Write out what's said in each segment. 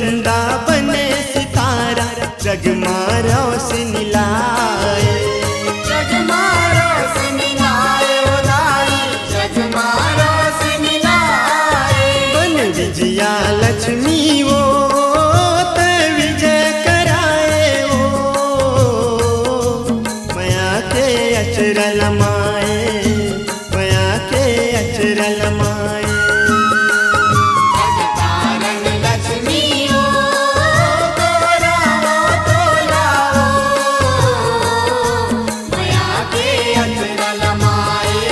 चंदा बने सितारा, जगमा रोशनी लाए। जगमा रोशनी लाए ओ दाई, जगमा रोशनी लाए। बन विजया लक्ष्मी वो ते विजय कराए वो, मया के अचरा लमाए, मया के अचरा लमाए। जगतारण लक्ष्मी ओ तोराओ तोलाओ, मया के अचरा लमाए,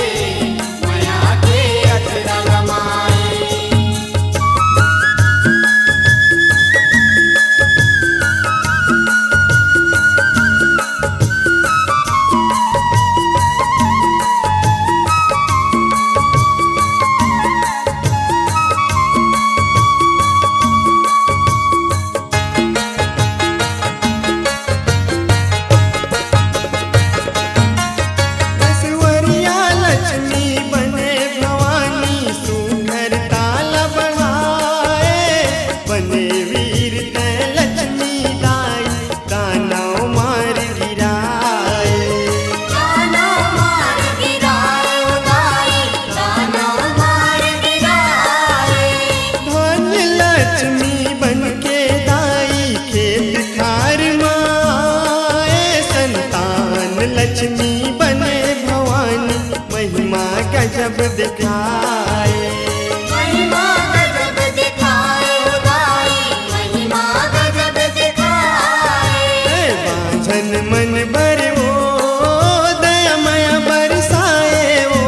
मया के अचरा लमाए। ऐश्वर्या लक्ष्मी बने भवानी, सुंदर ताला बढ़ाए। बने वीर ते लक्ष्मी दाई, दानव मार गिराए। दानव मार गिराए ओ दाई, दानव मार गिराए। धन्य लक्ष्मी बन के दाई, खेत खार माए। संतान लक्ष्मी बने भवानी, महिमा गजब दिखाए। महिमा गजब दिखाए ओ दाई, महिमा गजब दिखाए। बांझन मन भर वो दयामय बरसाए वो,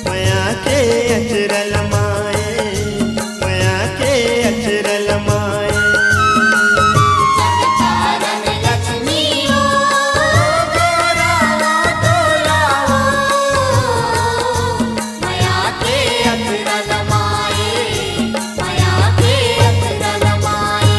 मया के अचरा लमाए, मया के अचरा लमाए। जगतारण लक्ष्मी ओ तोराओ तोलाओ, मया के अचरा लमाए, मया के अचरा लमाए।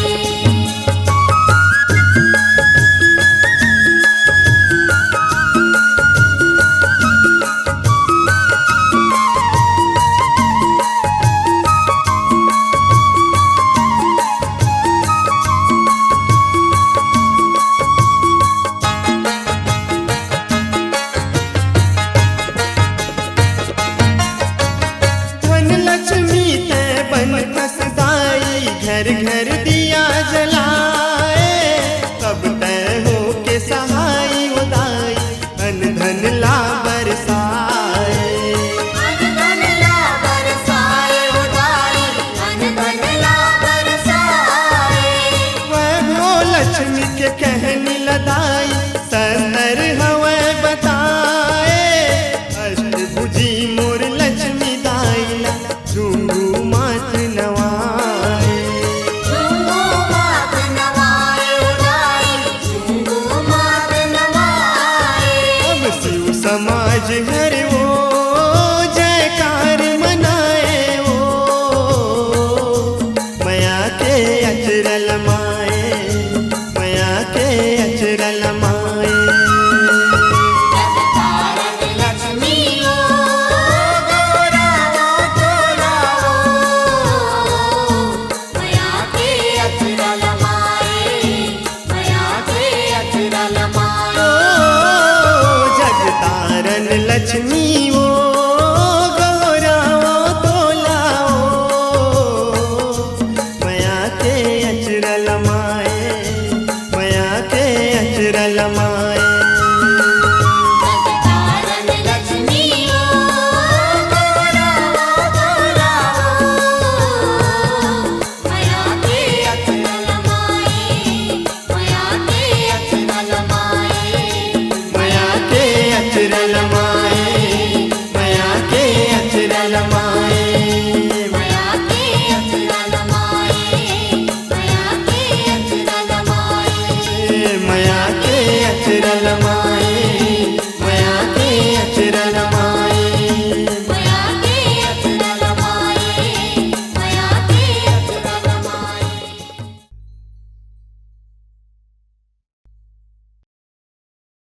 धन लक्ष्मी ते बन फस दाई, घर घर दिया जलाए। तब तय हो के सहाय उदाई, धन धन ला बरसाए। धन धन ला बरसाए ओ दाई, धन धन ला बरसाए। वैभव लक्ष्मी के कहनी लदाई, सस्तर हवे बताए। अष्टभुजी मोर लक्ष्मी दाईला, झूमू मात नवाए। झूमू मात नवाए ओ दाई, झूमू मात नवाए। अब शिव समाज हर वो जयकार मनाए वो, मया के अचरा लमाए, मया के अचरा लमाए। जगतारण लक्ष्मी ओ तोराओ तोलाओ, मया के अचरा लमाए, मया के अचरा लमाए। ओ जगतारण लक्ष्मी